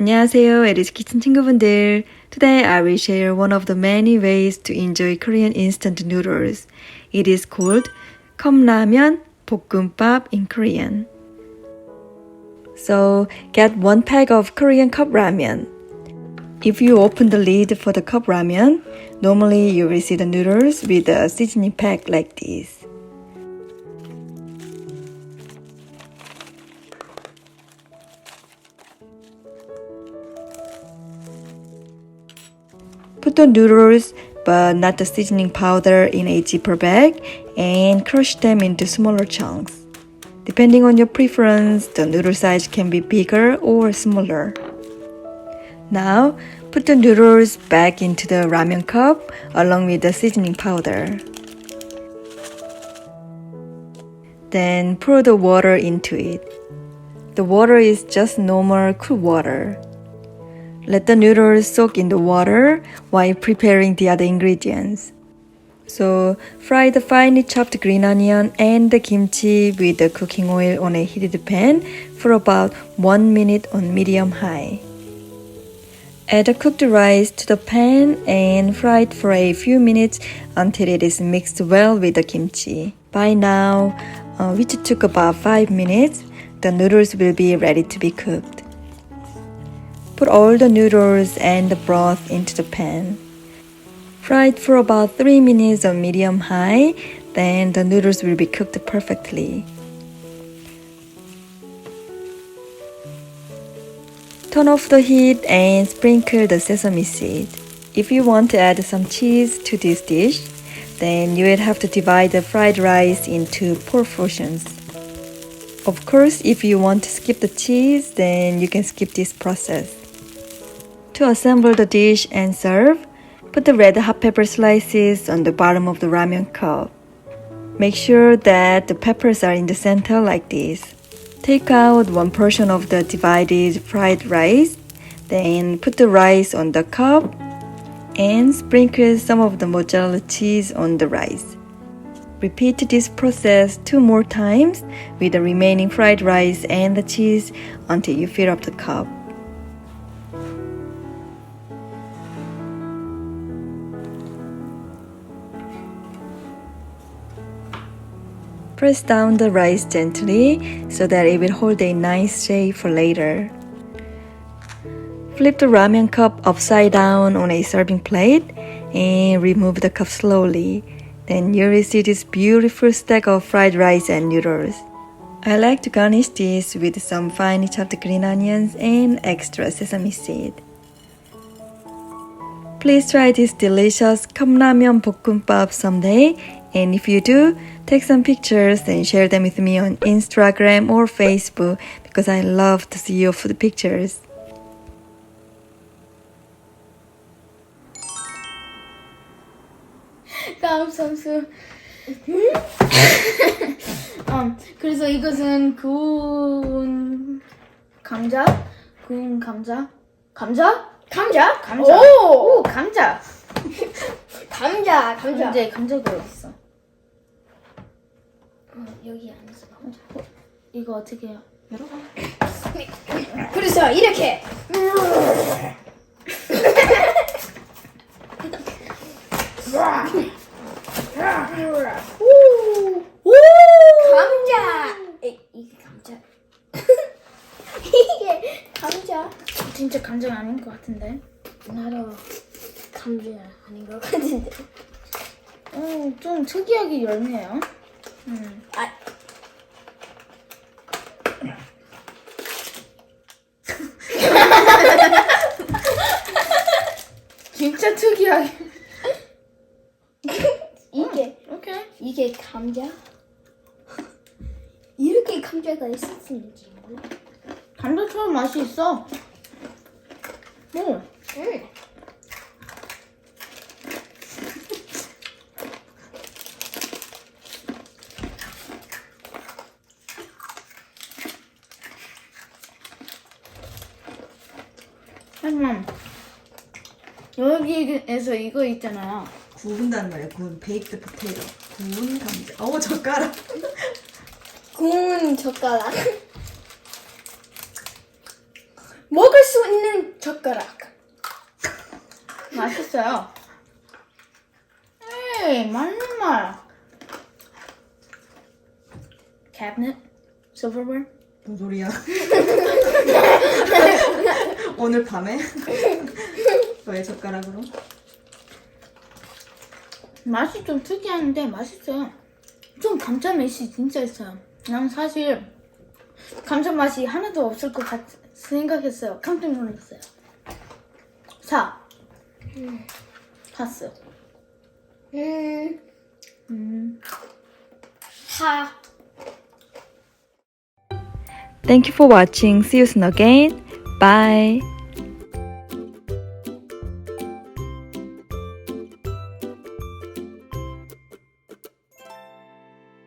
안녕하세요, 에리스 키친 친구분들. Today I will share one of the many ways to enjoy Korean instant noodles. It is called 컵라면 볶음밥 in Korean. So get one pack of Korean 컵라면. If you open the lid for the 컵라면, normally you will see the noodles with a seasoning pack like this. Put the noodles, but not the seasoning powder, in a zipper bag and crush them into smaller chunks. Depending on your preference, the noodle size can be bigger or smaller. Now, put the noodles back into the ramen cup along with the seasoning powder. Then pour the water into it. The water is just normal cool water. Let the noodles soak in the water while preparing the other ingredients. So, fry the finely chopped green onion and the kimchi with the cooking oil on a heated pan for about 1 minute on medium-high. Add the cooked rice to the pan and fry it for a few minutes until it is mixed well with the kimchi. By now, which took about 5 minutes, the noodles will be ready to be cooked. Put all the noodles and the broth into the pan. Fry it for about 3 minutes on medium-high, then the noodles will be cooked perfectly. Turn off the heat and sprinkle the sesame seed. If you want to add some cheese to this dish, then you will have to divide the fried rice into 4 portions. Of course, if you want to skip the cheese, then you can skip this process. To assemble the dish and serve, put the red hot pepper slices on the bottom of the ramen cup. Make sure that the peppers are in the center like this. Take out one portion of the divided fried rice, then put the rice on the cup and sprinkle some of the mozzarella cheese on the rice. Repeat this process 2 more times with the remaining fried rice and the cheese until you fill up the cup. Press down the rice gently so that it will hold a nice shape for later. Flip the ramen cup upside down on a serving plate and remove the cup slowly. Then you will see this beautiful stack of fried rice and noodles. I like to garnish this with some finely chopped green onions and extra sesame seed. Please try this delicious 컵라면 볶음밥 someday, and if you do, take some pictures and share them with me on Instagram or Facebook because I love to see your food pictures. 다음 선수. 그래서 이것은 구운 감자? 구운 감자? 감자? 감자? 오, 감자. 감자. 이제 감자가 어디 있어? 여기 안에서 감자. 이거 어떻게 해요? 열어봐. 그래서 이렇게. 오! 감자. 이게 감자. 이게 감자. 진짜 감자가 아닌 것 같은데. 나도 감자 아닌 것 같은데. 좀 특이하게 열네요. 아. 진짜 특이하게. 오케이. 이게 감자? 이렇게 감자가 있었는지 몰라. 감자처럼 맛이 있어. 오. 하지만 여기에서 이거 있잖아요. 구운다는 말이야. 구운 베이크드 포테이토. 구운 감자. 젓가락. 구운 젓가락. 먹을 수 있는 젓가락. 맛있어요. 에이, 맞는 말. Cabinet, silverware. 뭔 소리야? 오늘 밤에? 왜 젓가락으로? 맛이 좀 특이한데 맛있어요. 좀 감자 맛이 진짜 있어요. 난 사실 감자 맛이 하나도 없을 것 같 생각했어요. 깜짝 놀랐어요. 4. 파스. 하. Thank you for watching. See you soon again. Bye.